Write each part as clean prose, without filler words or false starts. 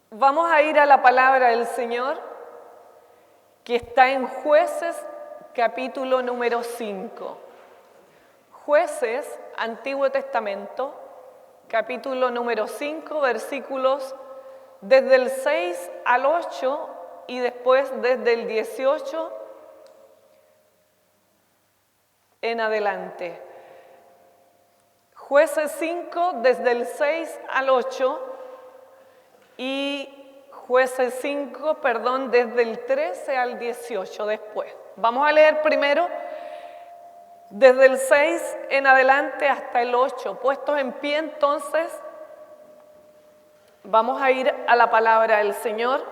Vamos a ir a la palabra del Señor, que está en Jueces, capítulo número 5. Jueces, Antiguo Testamento, capítulo número 5, versículos desde el 6 al 8 y después desde el 18 en adelante. Jueces 5, desde el 6 al 8 y Jueces 5, desde el 13 al 18 después. Vamos a leer primero desde el 6 en adelante hasta el 8. Puestos en pie, entonces, vamos a ir a la palabra del Señor,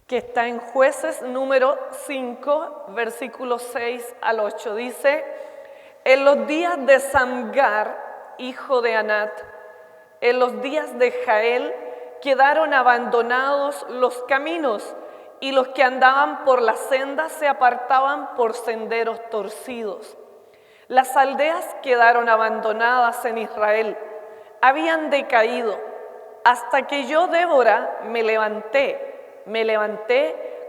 que está en Jueces número 5, versículos 6 al 8. Dice: en los días de Samgar, hijo de Anat, en los días de Jael, quedaron abandonados los caminos, y los que andaban por las sendas se apartaban por senderos torcidos. Las aldeas quedaron abandonadas en Israel, habían decaído, hasta que yo, Débora, me levanté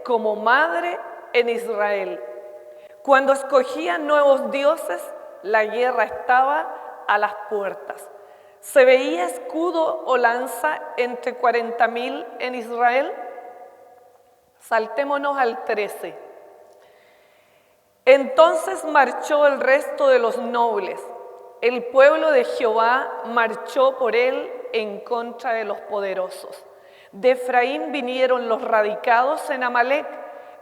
como madre en Israel. Cuando escogían nuevos dioses, la guerra estaba a las puertas. ¿Se veía escudo o lanza entre 40,000 en Israel? Saltémonos al 13. Entonces marchó el resto de los nobles. El pueblo de Jehová marchó por él en contra de los poderosos. De Efraín vinieron los radicados en Amalec,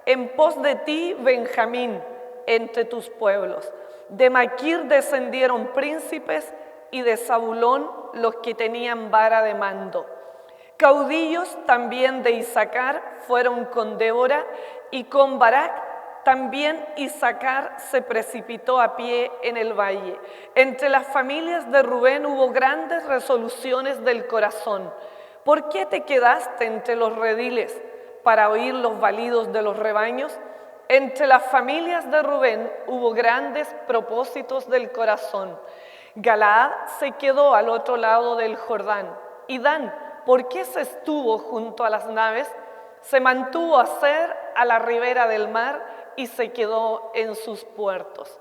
en pos de ti, Benjamín, entre tus pueblos. De Maquir descendieron príncipes, y de Zabulón los que tenían vara de mando. Caudillos también de Isaacar fueron con Débora, y con Barak también Isaacar se precipitó a pie en el valle. Entre las familias de Rubén hubo grandes resoluciones del corazón. ¿Por qué te quedaste entre los rediles para oír los balidos de los rebaños? Entre las familias de Rubén hubo grandes propósitos del corazón. Galaad se quedó al otro lado del Jordán. Y Dan, ¿por qué se estuvo junto a las naves? Se mantuvo a Ser, a la ribera del mar, y se quedó en sus puertos.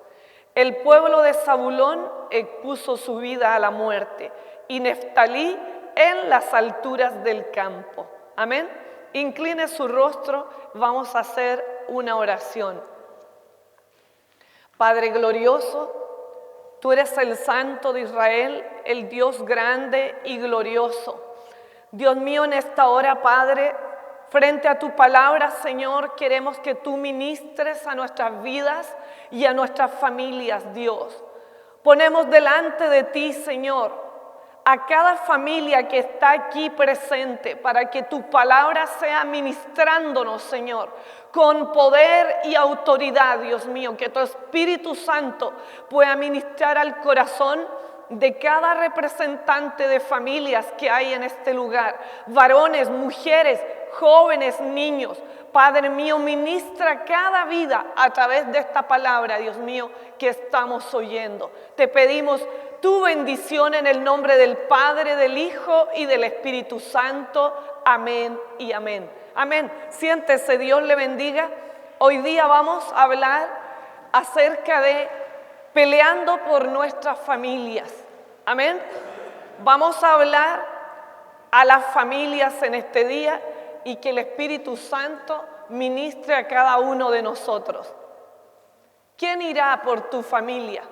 El pueblo de Zabulón expuso su vida a la muerte, y Neftalí en las alturas del campo. Amén. Incline su rostro, vamos a hacer una oración. Padre glorioso, tú eres el Santo de Israel, el Dios grande y glorioso. Dios mío, en esta hora, Padre, frente a tu palabra, Señor, queremos que tú ministres a nuestras vidas y a nuestras familias, Dios. Ponemos delante de ti, Señor, a cada familia que está aquí presente, para que tu palabra sea ministrándonos, Señor, con poder y autoridad, Dios mío, que tu Espíritu Santo pueda ministrar al corazón de cada representante de familias que hay en este lugar, varones, mujeres, jóvenes, niños. Padre mío, ministra cada vida a través de esta palabra, Dios mío, que estamos oyendo. Te pedimos tu bendición en el nombre del Padre, del Hijo y del Espíritu Santo. Amén y amén. Amén. Siéntese, Dios le bendiga. Hoy día vamos a hablar acerca de peleando por nuestras familias. Amén. Vamos a hablar a las familias en este día y que el Espíritu Santo ministre a cada uno de nosotros. ¿Quién irá por tu familia?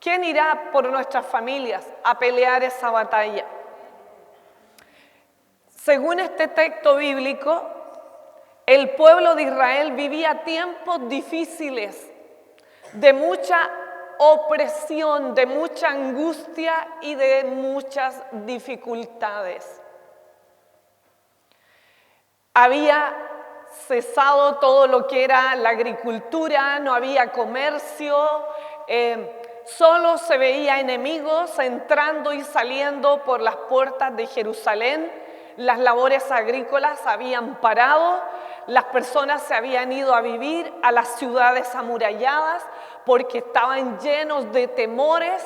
¿Quién irá por nuestras familias a pelear esa batalla? Según este texto bíblico, el pueblo de Israel vivía tiempos difíciles, de mucha opresión, de mucha angustia y de muchas dificultades. Había cesado todo lo que era la agricultura, no había comercio, solo se veía enemigos entrando y saliendo por las puertas de Jerusalén. Las labores agrícolas habían parado, las personas se habían ido a vivir a las ciudades amuralladas porque estaban llenos de temores,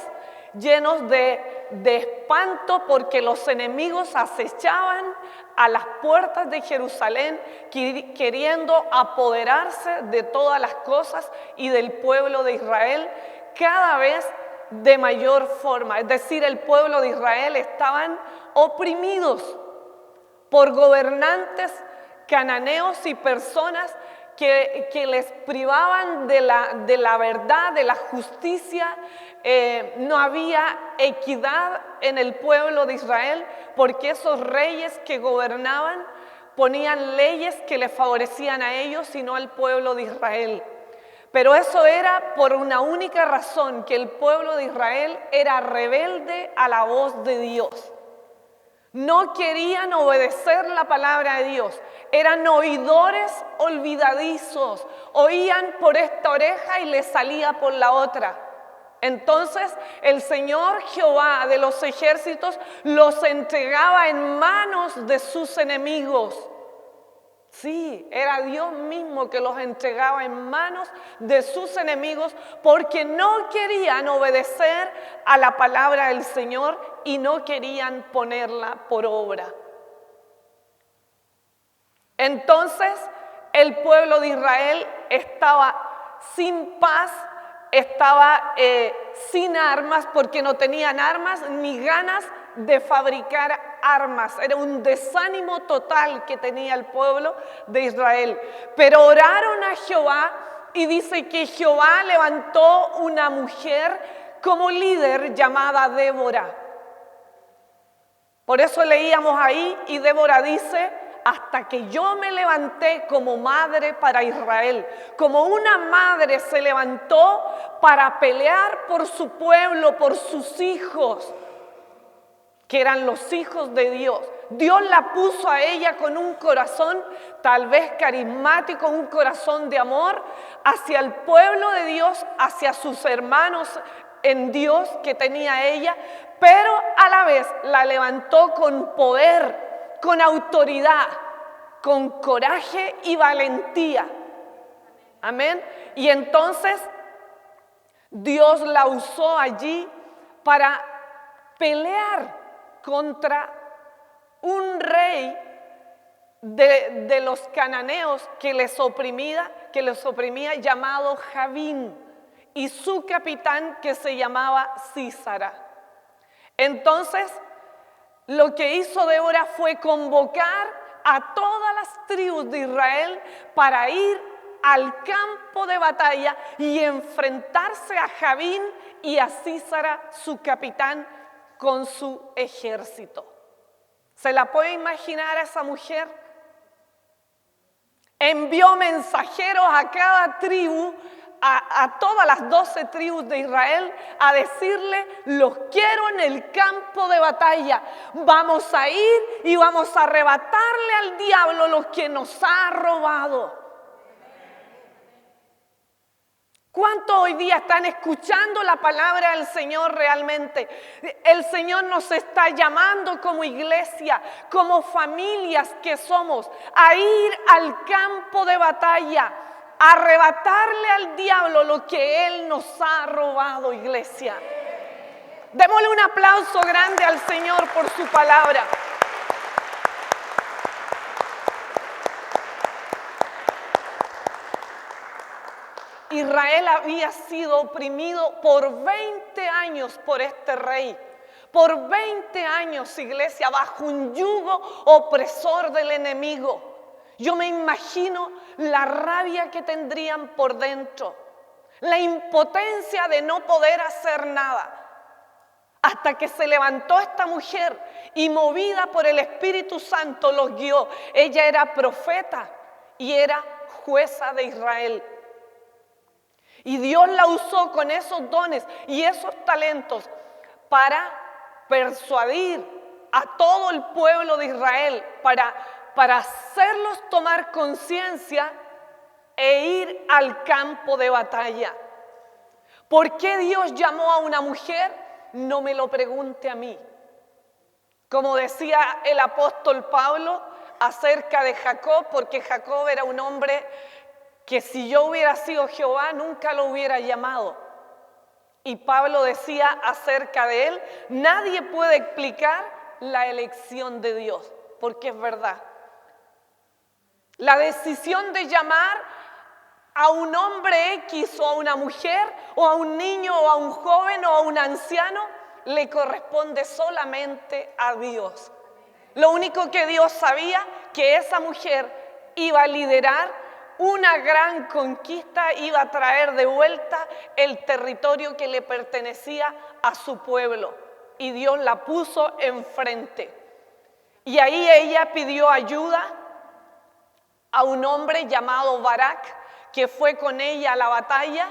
llenos de de espanto porque los enemigos acechaban a las puertas de Jerusalén queriendo apoderarse de todas las cosas y del pueblo de Israel cada vez de mayor forma. Es decir, el pueblo de Israel estaban oprimidos por gobernantes cananeos y personas que les privaban de la verdad, de la justicia. No había equidad en el pueblo de Israel porque esos reyes que gobernaban ponían leyes que les favorecían a ellos y no al pueblo de Israel. Pero eso era por una única razón, que el pueblo de Israel era rebelde a la voz de Dios. No querían obedecer la palabra de Dios, eran oidores olvidadizos, oían por esta oreja y les salía por la otra. Entonces el Señor Jehová de los ejércitos los entregaba en manos de sus enemigos. Sí, era Dios mismo que los entregaba en manos de sus enemigos porque no querían obedecer a la palabra del Señor y no querían ponerla por obra. Entonces el pueblo de Israel estaba sin paz, estaba sin armas porque no tenían armas ni ganas de fabricar armas. Era un desánimo total que tenía el pueblo de Israel. Pero oraron a Jehová y dice que Jehová levantó una mujer como líder llamada Débora. Por eso leíamos ahí y Débora dice: hasta que yo me levanté como madre para Israel, como una madre se levantó para pelear por su pueblo, por sus hijos, que eran los hijos de Dios. Dios la puso a ella con un corazón tal vez carismático, un corazón de amor hacia el pueblo de Dios, hacia sus hermanos en Dios que tenía ella, pero a la vez la levantó con poder, con autoridad, con coraje y valentía. Amén. Y entonces Dios la usó allí para pelear contra un rey de los cananeos que les oprimía llamado Javín, y su capitán que se llamaba Sísara. Entonces lo que hizo Débora fue convocar a todas las tribus de Israel para ir al campo de batalla y enfrentarse a Javín y a Sísara, su capitán, con su ejército. ¿Se la puede imaginar a esa mujer? Envió mensajeros a cada tribu, a todas las 12 tribus de Israel, a decirle: los quiero en el campo de batalla. Vamos a ir y vamos a arrebatarle al diablo lo que nos ha robado. ¿Cuántos hoy día están escuchando la palabra del Señor realmente? El Señor nos está llamando como iglesia, como familias que somos, a ir al campo de batalla, a arrebatarle al diablo lo que Él nos ha robado, iglesia. Démosle un aplauso grande al Señor por su palabra. Israel había sido oprimido por 20 años por este rey. Por 20 años, iglesia, bajo un yugo opresor del enemigo. Yo me imagino la rabia que tendrían por dentro, la impotencia de no poder hacer nada. Hasta que se levantó esta mujer y movida por el Espíritu Santo los guió. Ella era profeta y era jueza de Israel. Y Dios la usó con esos dones y esos talentos para persuadir a todo el pueblo de Israel, para hacerlos tomar conciencia e ir al campo de batalla. ¿Por qué Dios llamó a una mujer? No me lo pregunte a mí. Como decía el apóstol Pablo acerca de Jacob, porque Jacob era un hombre que si yo hubiera sido Jehová nunca lo hubiera llamado. Y Pablo decía acerca de él, nadie puede explicar la elección de Dios, porque es verdad. La decisión de llamar a un hombre X o a una mujer o a un niño o a un joven o a un anciano le corresponde solamente a Dios. Lo único que Dios sabía, que esa mujer iba a liderar una gran conquista, iba a traer de vuelta el territorio que le pertenecía a su pueblo. Y Dios la puso enfrente. Y ahí ella pidió ayuda a un hombre llamado Barak, que fue con ella a la batalla,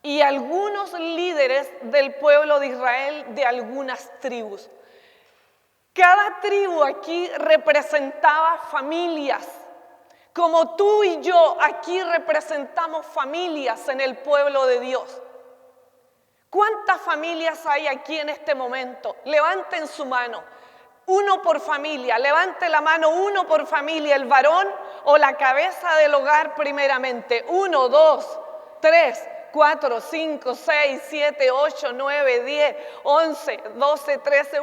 y algunos líderes del pueblo de Israel de algunas tribus. Cada tribu aquí representaba familias, como tú y yo aquí representamos familias en el pueblo de Dios. ¿Cuántas familias hay aquí en este momento? Levanten su mano. Uno por familia, levante la mano, uno por familia, el varón o la cabeza del hogar primeramente. 1, 2, 3, 4, 5, 6, 7, 8, 9, 10, 11, 12, 13,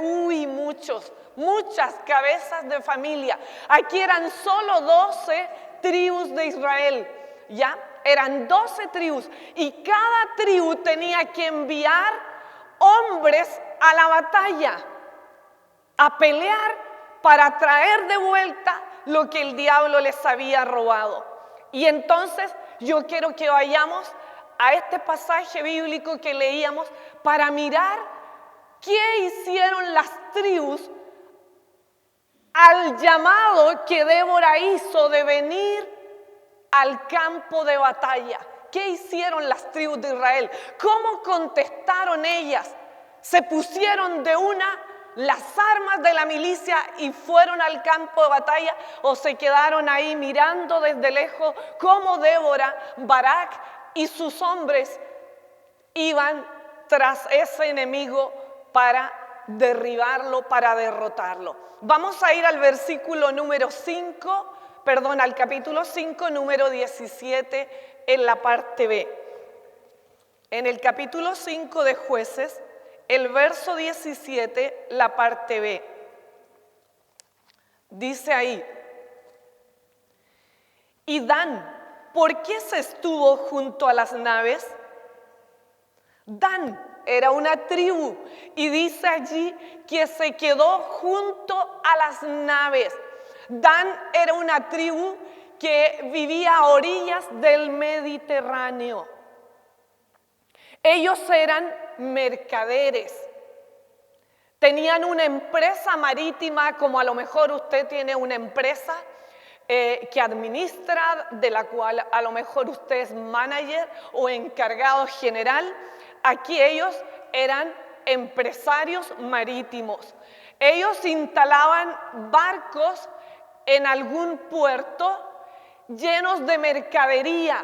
muchas cabezas de familia. Aquí eran solo 12 tribus de Israel, ¿ya? Eran 12 tribus y cada tribu tenía que enviar hombres a la batalla, a pelear para traer de vuelta lo que el diablo les había robado. Y entonces yo quiero que vayamos a este pasaje bíblico que leíamos para mirar qué hicieron las tribus al llamado que Débora hizo de venir al campo de batalla. ¿Qué hicieron las tribus de Israel? ¿Cómo contestaron ellas? ¿Se pusieron de una las armas de la milicia y fueron al campo de batalla, o se quedaron ahí mirando desde lejos cómo Débora, Barak y sus hombres iban tras ese enemigo para derribarlo, para derrotarlo? Vamos a ir al versículo número 5, al capítulo 5, número 17 en la parte B. En el capítulo 5 de Jueces, el verso 17, la parte B. Dice ahí: y Dan, ¿por qué se estuvo junto a las naves? Dan era una tribu y dice allí que se quedó junto a las naves. Dan era una tribu que vivía a orillas del Mediterráneo. Ellos eran mercaderes. Tenían una empresa marítima, como a lo mejor usted tiene una empresa que administra, de la cual a lo mejor usted es manager o encargado general. Aquí ellos eran empresarios marítimos. Ellos instalaban barcos en algún puerto llenos de mercadería,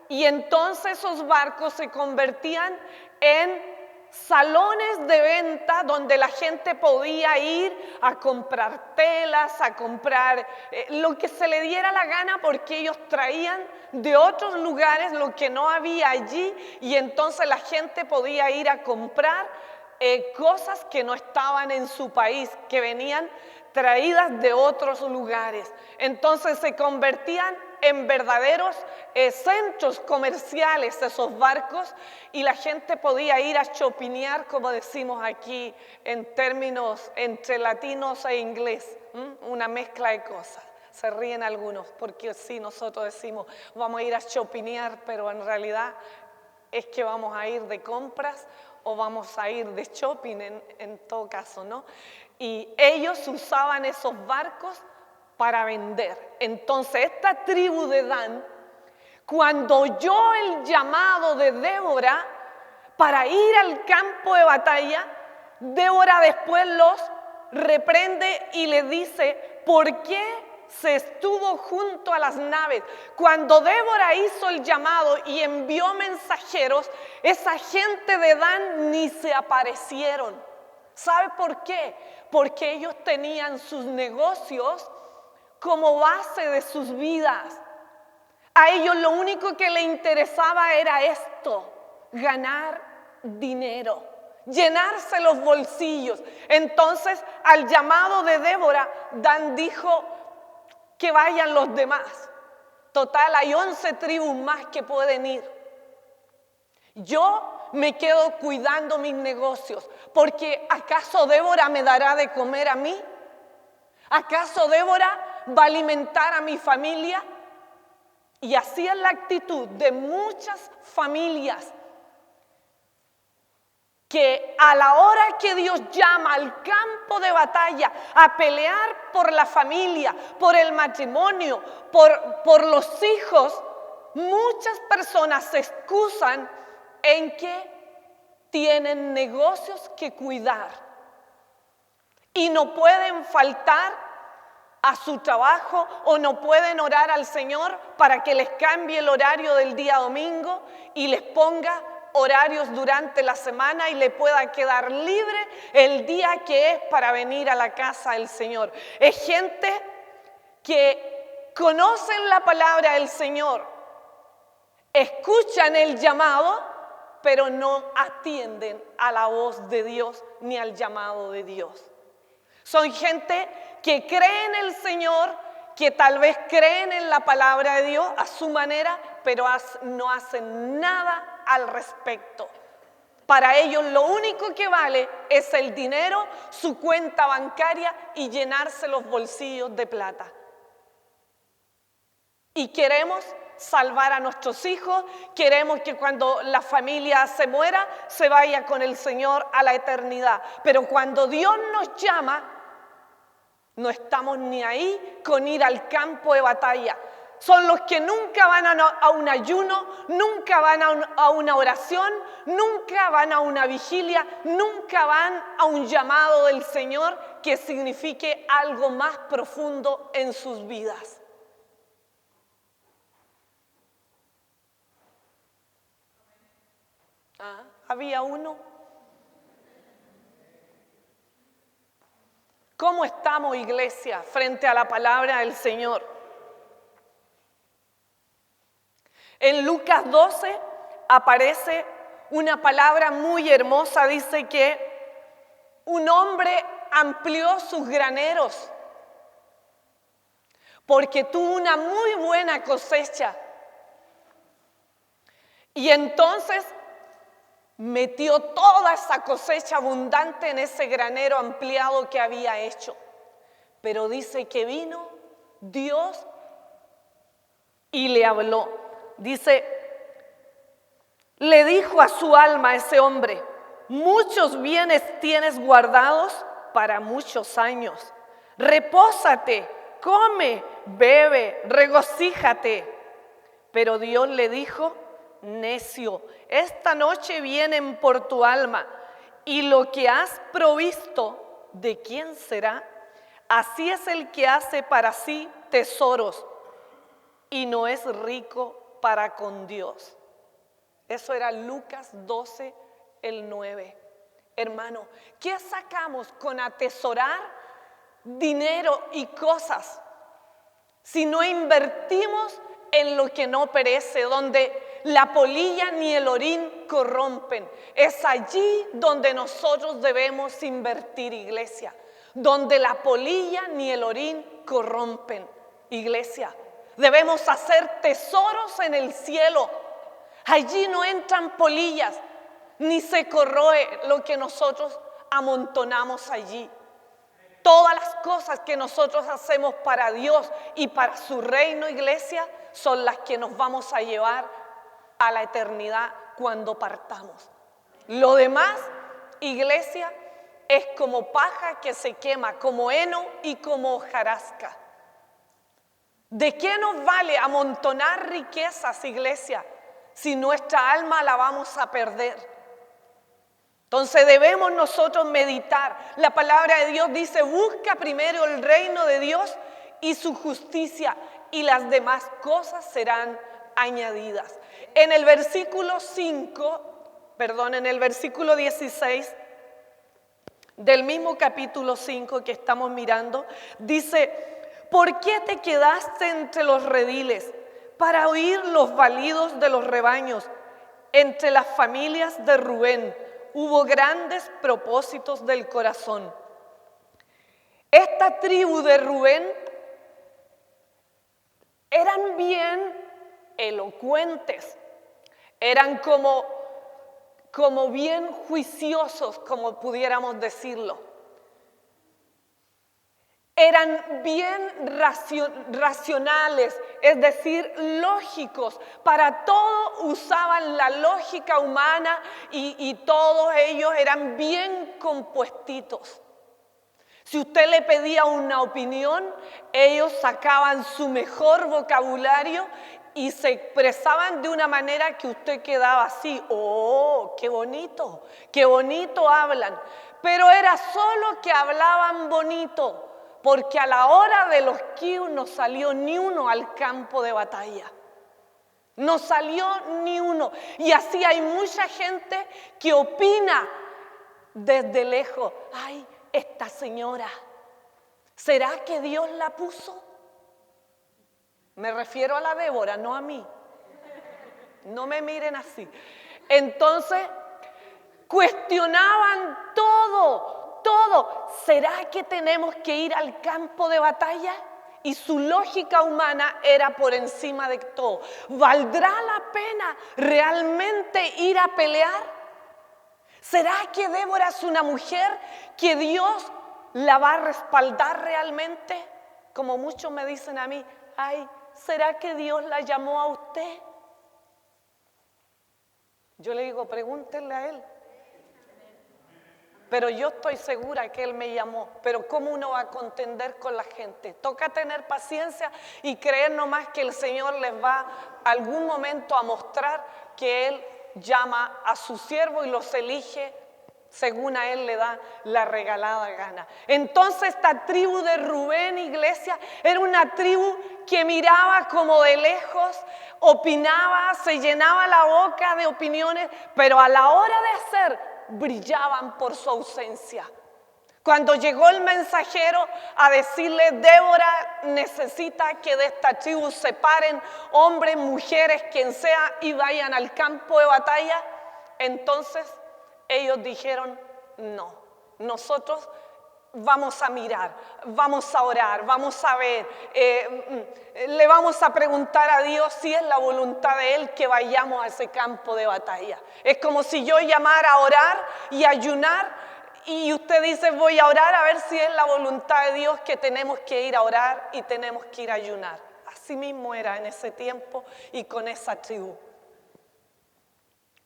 y entonces esos barcos se convertían en salones de venta donde la gente podía ir a comprar telas, a comprar lo que se le diera la gana, porque ellos traían de otros lugares lo que no había allí, y entonces la gente podía ir a comprar cosas que no estaban en su país, que venían traídas de otros lugares. Entonces se convertían en verdaderos centros comerciales esos barcos, y la gente podía ir a shopinear, como decimos aquí en términos entre latinos e inglés, una mezcla de cosas. Se ríen algunos porque sí, nosotros decimos vamos a ir a shopinear, pero en realidad es que vamos a ir de compras o vamos a ir de shopping en todo caso, ¿no? Y ellos usaban esos barcos para vender. Entonces esta tribu de Dan, cuando oyó el llamado de Débora para ir al campo de batalla, Débora después los reprende y le dice: ¿por qué se estuvo junto a las naves? Cuando Débora hizo el llamado y envió mensajeros, esa gente de Dan ni se aparecieron. ¿Sabe por qué? Porque ellos tenían sus negocios como base de sus vidas. A ellos lo único que les interesaba era esto: ganar dinero, llenarse los bolsillos. Entonces, al llamado de Débora, Dan dijo que vayan los demás. Total, hay 11 tribus más que pueden ir. Yo me quedo cuidando mis negocios, porque ¿acaso Débora me dará de comer a mí? ¿Acaso Débora va a alimentar a mi familia? Y así es la actitud de muchas familias que a la hora que Dios llama al campo de batalla a pelear por la familia, por el matrimonio, por los hijos, muchas personas se excusan en que tienen negocios que cuidar y no pueden faltar a su trabajo o no pueden orar al Señor para que les cambie el horario del día domingo y les ponga horarios durante la semana y le pueda quedar libre el día que es para venir a la casa del Señor. Es gente que conocen la palabra del Señor, escuchan el llamado, pero no atienden a la voz de Dios ni al llamado de Dios. Son gente que cree en el Señor, que tal vez creen en la palabra de Dios a su manera, pero no hacen nada al respecto. Para ellos lo único que vale es el dinero, su cuenta bancaria y llenarse los bolsillos de plata. Y queremos salvar a nuestros hijos, queremos que cuando la familia se muera, se vaya con el Señor a la eternidad. Pero cuando Dios nos llama, no estamos ni ahí con ir al campo de batalla. Son los que nunca van a un ayuno, nunca van a una oración, nunca van a una vigilia, nunca van a un llamado del Señor que signifique algo más profundo en sus vidas. ¿Había uno? ¿Cómo estamos, iglesia, frente a la palabra del Señor? En Lucas 12 aparece una palabra muy hermosa. Dice que un hombre amplió sus graneros porque tuvo una muy buena cosecha. Y entonces metió toda esa cosecha abundante en ese granero ampliado que había hecho. Pero dice que vino Dios y le habló. Dice, le dijo a su alma ese hombre: muchos bienes tienes guardados para muchos años. Repósate, come, bebe, regocíjate. Pero Dios le dijo: necio, esta noche vienen por tu alma, y lo que has provisto, ¿de quién será? Así es el que hace para sí tesoros y no es rico para con Dios. Eso era Lucas 12, el 9. Hermano, ¿qué sacamos con atesorar dinero y cosas si no invertimos en lo que no perece, donde la polilla ni el orín corrompen? Es allí donde nosotros debemos invertir, iglesia, donde la polilla ni el orín corrompen, iglesia. Debemos hacer tesoros en el cielo. Allí no entran polillas, ni se corroe lo que nosotros amontonamos allí. Todas las cosas que nosotros hacemos para Dios y para su reino, iglesia, son las que nos vamos a llevar a la eternidad cuando partamos. Lo demás, iglesia, es como paja que se quema, como heno y como hojarasca. ¿De qué nos vale amontonar riquezas, iglesia, si nuestra alma la vamos a perder? Entonces debemos nosotros meditar. La palabra de Dios dice: busca primero el reino de Dios y su justicia, y las demás cosas serán añadidas. En el versículo 16 del mismo capítulo 5 que estamos mirando, dice: ¿por qué te quedaste entre los rediles para oír los balidos de los rebaños entre las familias de Rubén hubo grandes propósitos del corazón. Esta tribu de Rubén eran bien elocuentes, eran como bien juiciosos, como pudiéramos decirlo. Eran bien racionales, es decir, lógicos. Para todo usaban la lógica humana y todos ellos eran bien compuestitos. Si usted le pedía una opinión, ellos sacaban su mejor vocabulario y se expresaban de una manera que usted quedaba así, ¡oh, qué bonito hablan! Pero era solo que hablaban bonito, porque a la hora de los kius no salió ni uno al campo de batalla. No salió ni uno. Y así hay mucha gente que opina desde lejos, ¡ay, esta señora! ¿Será que Dios la puso? Me refiero a la Débora, no a mí. No me miren así. Entonces, cuestionaban todo. ¿Será que tenemos que ir al campo de batalla? Y su lógica humana era por encima de todo. ¿Valdrá la pena realmente ir a pelear? ¿Será que Débora es una mujer que Dios la va a respaldar realmente? Como muchos me dicen a mí, ay, ¿será que Dios la llamó a usted? Yo le digo, pregúntenle a Él. Pero yo estoy segura que Él me llamó. Pero ¿cómo uno va a contender con la gente? Toca tener paciencia y creer nomás que el Señor les va algún momento a mostrar que Él llama a su siervo y los elige según a Él le da la regalada gana. Entonces esta tribu de Rubén, iglesia, era una tribu que miraba como de lejos, opinaba, se llenaba la boca de opiniones, pero a la hora de hacer, brillaban por su ausencia. Cuando llegó el mensajero a decirle, Débora necesita que de esta tribu se separen hombres, mujeres, quien sea, y vayan al campo de batalla, entonces ellos dijeron, no, nosotros vamos a mirar, vamos a orar, vamos a ver, le vamos a preguntar a Dios si es la voluntad de Él que vayamos a ese campo de batalla. Es como si yo llamara a orar y ayunar y usted dice voy a orar a ver si es la voluntad de Dios que tenemos que ir a orar y tenemos que ir a ayunar. Así mismo era en ese tiempo y con esa tribu.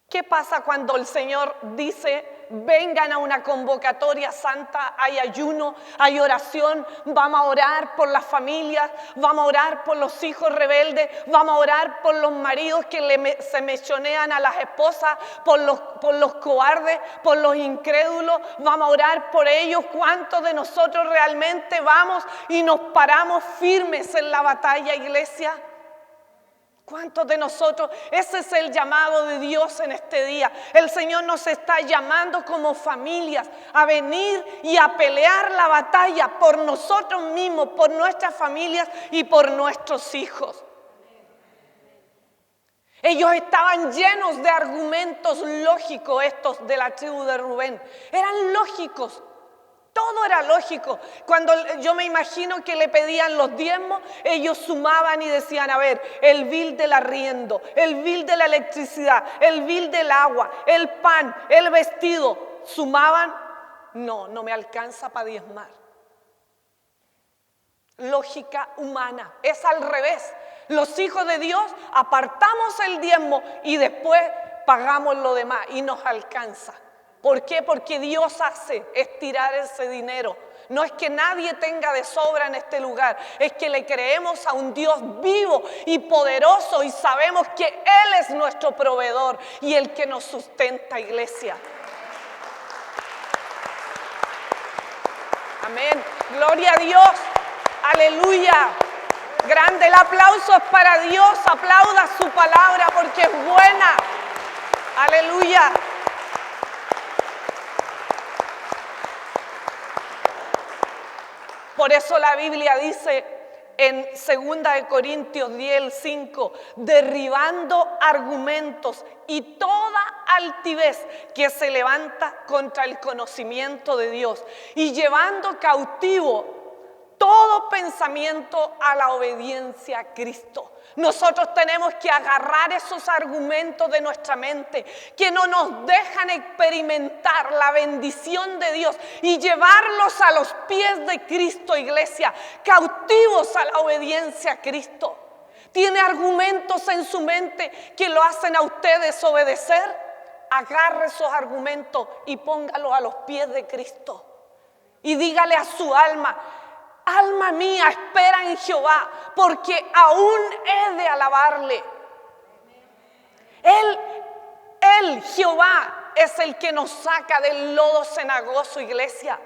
¿Qué pasa cuando el Señor dice, vengan a una convocatoria santa, hay ayuno, hay oración, vamos a orar por las familias, vamos a orar por los hijos rebeldes, vamos a orar por los maridos que se mechonean a las esposas, por los cobardes, por los incrédulos, vamos a orar por ellos? ¿Cuántos de nosotros realmente vamos y nos paramos firmes en la batalla, iglesia? ¿Cuántos de nosotros? Ese es el llamado de Dios en este día. El Señor nos está llamando como familias a venir y a pelear la batalla por nosotros mismos, por nuestras familias y por nuestros hijos. Ellos estaban llenos de argumentos lógicos, estos de la tribu de Rubén. Eran lógicos. Todo era lógico. Cuando yo me imagino que le pedían los diezmos, ellos sumaban y decían, a ver, el bill del arriendo, el bill de la electricidad, el bill del agua, el pan, el vestido. Sumaban, no me alcanza para diezmar. Lógica humana, es al revés. Los hijos de Dios apartamos el diezmo y después pagamos lo demás y nos alcanza. ¿Por qué? Porque Dios hace estirar ese dinero. No es que nadie tenga de sobra en este lugar, es que le creemos a un Dios vivo y poderoso y sabemos que Él es nuestro proveedor y el que nos sustenta, iglesia. Amén. Gloria a Dios. Aleluya. Grande el aplauso es para Dios. Aplauda su palabra porque es buena. Aleluya. Por eso la Biblia dice, en 2 Corintios 10:5, derribando argumentos y toda altivez que se levanta contra el conocimiento de Dios y llevando cautivo todo pensamiento a la obediencia a Cristo. Nosotros tenemos que agarrar esos argumentos de nuestra mente que no nos dejan experimentar la bendición de Dios y llevarlos a los pies de Cristo, iglesia, cautivos a la obediencia a Cristo. ¿Tiene argumentos en su mente que lo hacen a usted desobedecer? Agarre esos argumentos y póngalos a los pies de Cristo. Y dígale a su alma: alma mía, espera en Jehová, porque aún he de alabarle. Él, Jehová, es el que nos saca del lodo cenagoso, iglesia.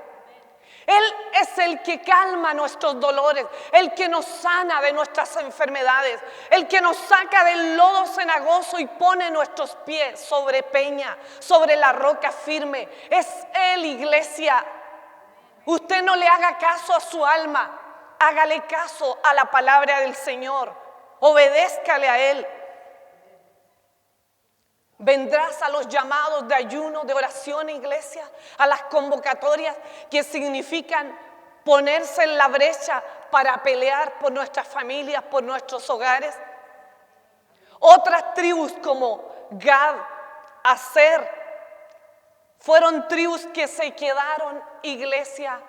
Él es el que calma nuestros dolores, el que nos sana de nuestras enfermedades, el que nos saca del lodo cenagoso y pone nuestros pies sobre peña, sobre la roca firme. Es Él, iglesia. Usted no le haga caso a su alma, hágale caso a la palabra del Señor, obedézcale a Él. Vendrás a los llamados de ayuno, de oración, iglesia, a las convocatorias que significan ponerse en la brecha para pelear por nuestras familias, por nuestros hogares. Otras tribus como Gad, Aser, fueron tribus que se quedaron, iglesia,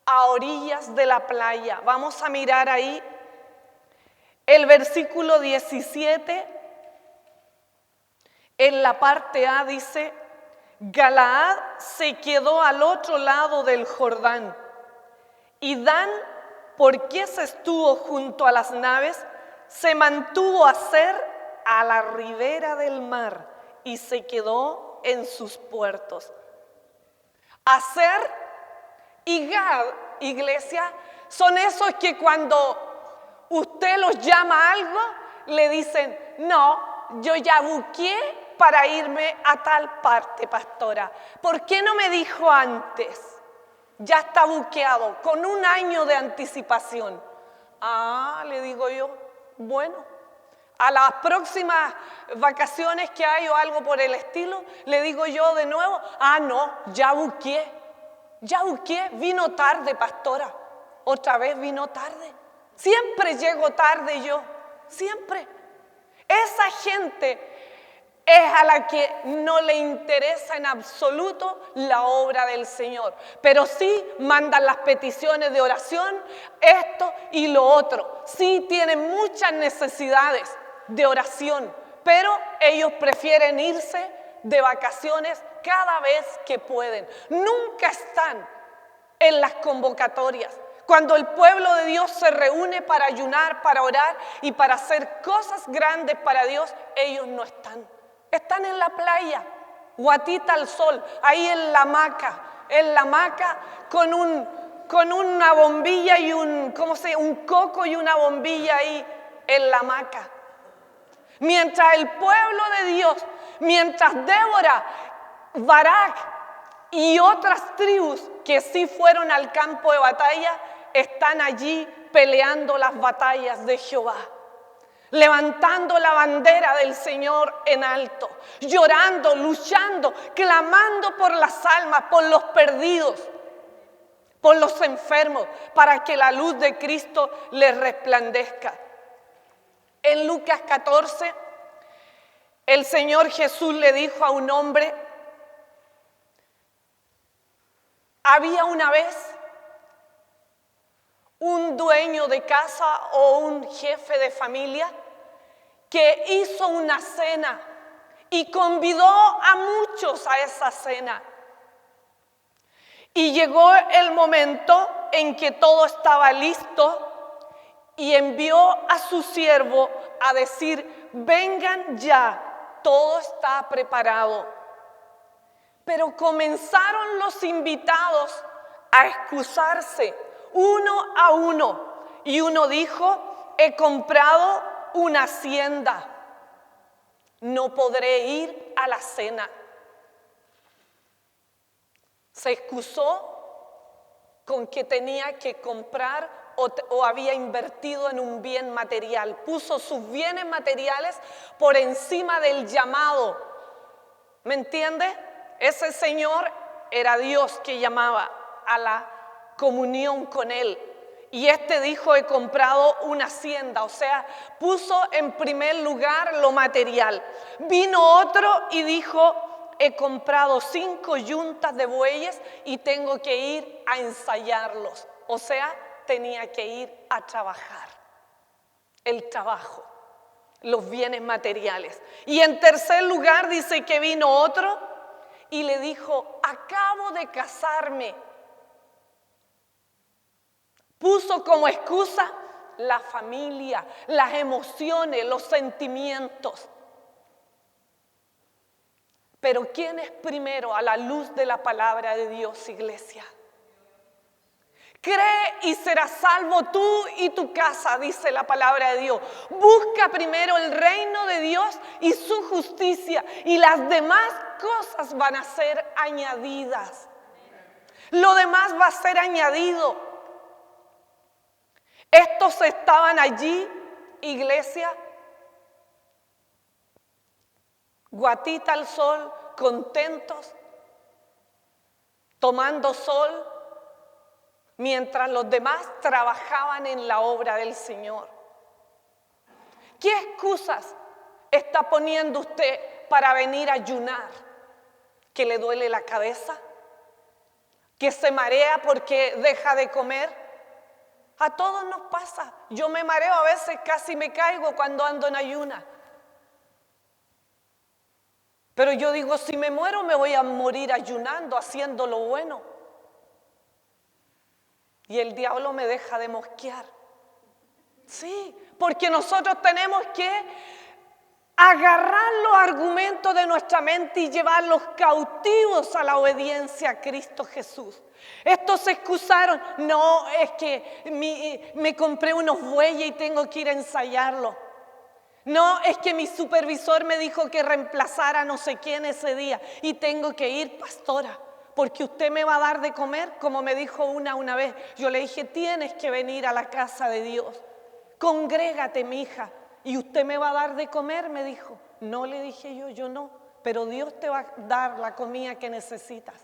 a orillas de la playa. Vamos a mirar ahí el versículo 17. En la parte A dice: Galaad se quedó al otro lado del Jordán, y Dan, porque se estuvo junto a las naves, se mantuvo Aser a la ribera del mar y se quedó en sus puertos. Aser y Gad, iglesia, son esos que cuando usted los llama a algo, le dicen: no, yo ya busqué para irme a tal parte, pastora. ¿Por qué no me dijo antes? Ya está buqueado, con 1 año de anticipación. Ah, le digo yo, bueno, a las próximas vacaciones que hay o algo por el estilo, le digo yo de nuevo: ah, no, ya busqué, vino tarde, pastora. Otra vez vino tarde. Siempre llego tarde yo, siempre. Esa gente es a la que no le interesa en absoluto la obra del Señor, pero sí mandan las peticiones de oración, esto y lo otro. Sí tienen muchas necesidades de oración, pero ellos prefieren irse de vacaciones cada vez que pueden. Nunca están en las convocatorias. Cuando el pueblo de Dios se reúne para ayunar, para orar y para hacer cosas grandes para Dios, ellos no están. Están en la playa, guatita al sol, ahí en la hamaca con una bombilla y un coco y una bombilla ahí en la hamaca. Mientras el pueblo de Dios, mientras Débora, Barak y otras tribus que sí fueron al campo de batalla, están allí peleando las batallas de Jehová, levantando la bandera del Señor en alto, llorando, luchando, clamando por las almas, por los perdidos, por los enfermos, para que la luz de Cristo les resplandezca. En Lucas 14, el Señor Jesús le dijo a un hombre: había una vez un dueño de casa o un jefe de familia que hizo una cena y convidó a muchos a esa cena. Y llegó el momento en que todo estaba listo y envió a su siervo a decir: vengan ya, todo está preparado. Pero comenzaron los invitados a excusarse uno a uno, y uno dijo: he comprado una hacienda, no podré ir a la cena. Se excusó con que tenía que comprar o había invertido en un bien material. Puso sus bienes materiales por encima del llamado. ¿Me entiende? Ese señor era Dios que llamaba a la comunión con él. Y dijo, he comprado una hacienda, o sea, puso en primer lugar lo material. Vino otro y dijo, he comprado 5 yuntas de bueyes y tengo que ir a ensayarlos. O sea, tenía que ir a trabajar. El trabajo, los bienes materiales. Y en tercer lugar dice que vino otro y le dijo, acabo de casarme. Puso como excusa la familia, las emociones, los sentimientos. Pero ¿quién es primero a la luz de la palabra de Dios, iglesia? Cree y serás salvo tú y tu casa, dice la palabra de Dios. Busca primero el reino de Dios y su justicia, y las demás cosas van a ser añadidas. Lo demás va a ser añadido. Estos estaban allí, iglesia, guatita al sol, contentos, tomando sol, mientras los demás trabajaban en la obra del Señor. ¿Qué excusas está poniendo usted para venir a ayunar? ¿Que le duele la cabeza? ¿Que se marea porque deja de comer? A todos nos pasa. Yo me mareo a veces, casi me caigo cuando ando en ayuna. Pero yo digo, si me muero me voy a morir ayunando, haciendo lo bueno. Y el diablo me deja de mosquear. Sí, porque nosotros tenemos que agarrar los argumentos de nuestra mente y llevarlos cautivos a la obediencia a Cristo Jesús. Estos se excusaron, no, es que me compré unos bueyes y tengo que ir a ensayarlo. No, es que mi supervisor me dijo que reemplazara no sé quién ese día y tengo que ir, pastora, porque usted me va a dar de comer, como me dijo una vez. Yo le dije, tienes que venir a la casa de Dios, congrégate, mi hija, y usted me va a dar de comer, me dijo. No, le dije yo no, pero Dios te va a dar la comida que necesitas.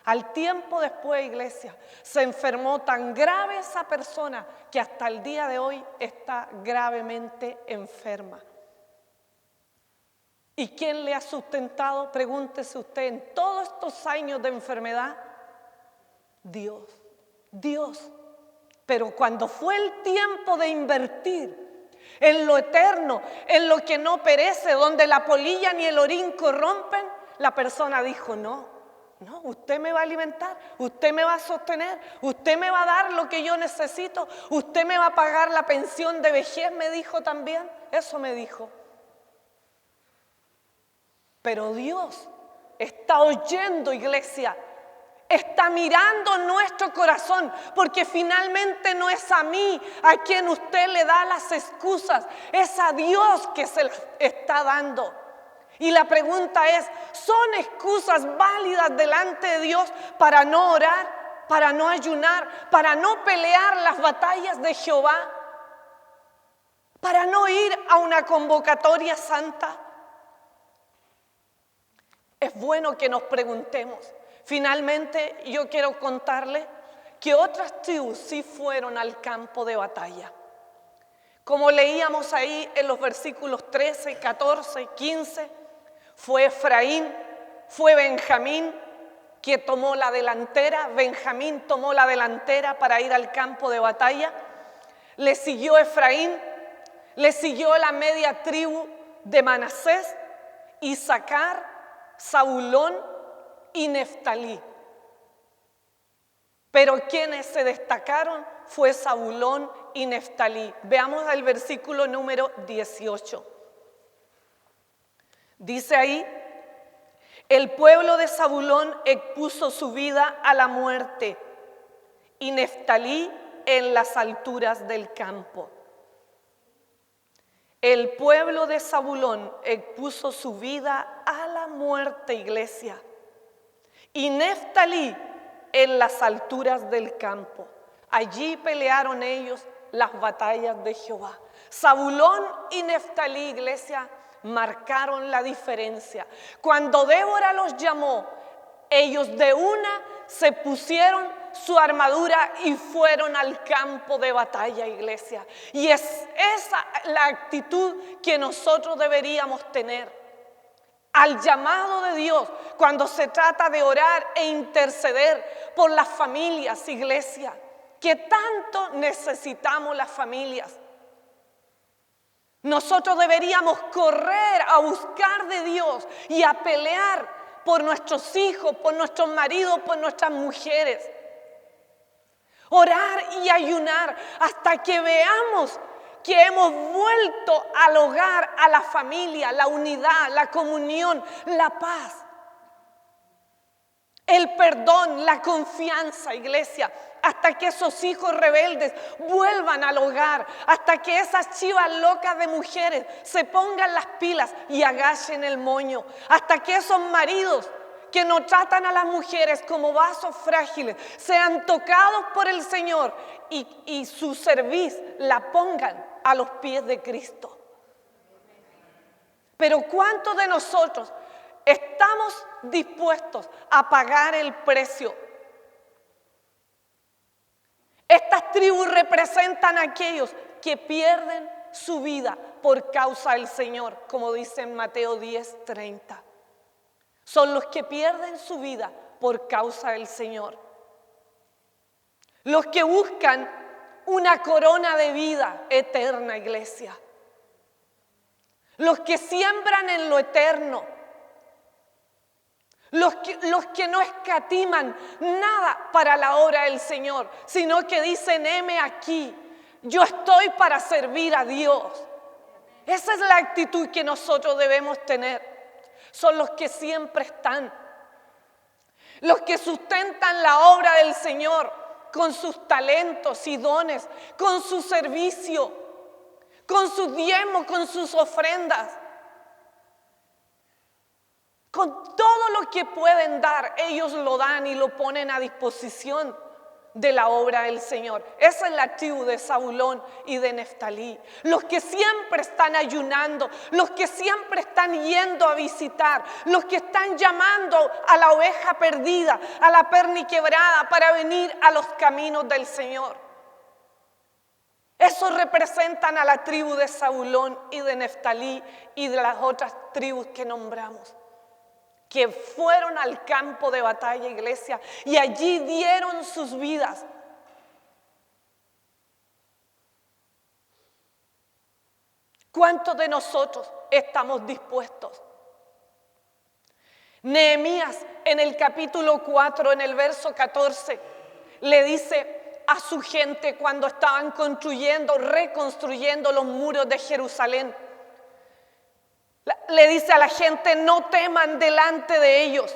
Al tiempo después, iglesia, se enfermó tan grave esa persona que hasta el día de hoy está gravemente enferma. ¿Y quién le ha sustentado? Pregúntese usted, en todos estos años de enfermedad. Dios. Pero cuando fue el tiempo de invertir en lo eterno, en lo que no perece, donde la polilla ni el orín corrompen, la persona dijo, no, usted me va a alimentar, usted me va a sostener, usted me va a dar lo que yo necesito, usted me va a pagar la pensión de vejez, me dijo también, eso me dijo. Pero Dios está oyendo, iglesia, está mirando nuestro corazón, porque finalmente no es a mí a quien usted le da las excusas, es a Dios que se las está dando. Y la pregunta es, ¿son excusas válidas delante de Dios para no orar, para no ayunar, para no pelear las batallas de Jehová, para no ir a una convocatoria santa? Es bueno que nos preguntemos. Finalmente, yo quiero contarle que otras tribus sí fueron al campo de batalla. Como leíamos ahí en los versículos 13, 14, 15, fue Efraín, fue Benjamín que tomó la delantera. Benjamín tomó la delantera para ir al campo de batalla. Le siguió Efraín, le siguió la media tribu de Manasés, Isaacar, Zabulón y Neftalí. Pero quienes se destacaron fue Zabulón y Neftalí. Veamos el versículo número 18. Dice ahí, el pueblo de Zabulón expuso su vida a la muerte y Neftalí en las alturas del campo. El pueblo de Zabulón expuso su vida a la muerte, iglesia, y Neftalí en las alturas del campo. Allí pelearon ellos las batallas de Jehová. Zabulón y Neftalí, iglesia, marcaron la diferencia. Cuando Débora los llamó, ellos de una se pusieron su armadura y fueron al campo de batalla, iglesia. Y es esa la actitud que nosotros deberíamos tener al llamado de Dios cuando se trata de orar e interceder por las familias, iglesia, que tanto necesitamos las familias. Nosotros deberíamos correr a buscar de Dios y a pelear por nuestros hijos, por nuestros maridos, por nuestras mujeres. Orar y ayunar hasta que veamos que hemos vuelto al hogar, a la familia, la unidad, la comunión, la paz, el perdón, la confianza, iglesia, hasta que esos hijos rebeldes vuelvan al hogar, hasta que esas chivas locas de mujeres se pongan las pilas y agachen el moño, hasta que esos maridos que no tratan a las mujeres como vasos frágiles sean tocados por el Señor y su cerviz la pongan a los pies de Cristo. Pero ¿cuántos de nosotros estamos dispuestos a pagar el precio? Estas tribus representan a aquellos que pierden su vida por causa del Señor, como dice en Mateo 10:30. Son los que pierden su vida por causa del Señor. Los que buscan una corona de vida eterna, iglesia. Los que siembran en lo eterno. Los que no escatiman nada para la obra del Señor, sino que dicen, heme aquí, yo estoy para servir a Dios. Esa es la actitud que nosotros debemos tener. Son los que siempre están, los que sustentan la obra del Señor con sus talentos y dones, con su servicio, con sus diezmos, con sus ofrendas. Con todo lo que pueden dar, ellos lo dan y lo ponen a disposición de la obra del Señor. Esa es la tribu de Zabulón y de Neftalí. Los que siempre están ayunando, los que siempre están yendo a visitar, los que están llamando a la oveja perdida, a la perniquebrada para venir a los caminos del Señor. Esos representan a la tribu de Zabulón y de Neftalí y de las otras tribus que nombramos, que fueron al campo de batalla, iglesia, y allí dieron sus vidas. ¿Cuántos de nosotros estamos dispuestos? Nehemías en el capítulo 4, en el verso 14, le dice a su gente cuando estaban reconstruyendo los muros de Jerusalén. Le dice a la gente, no teman delante de ellos.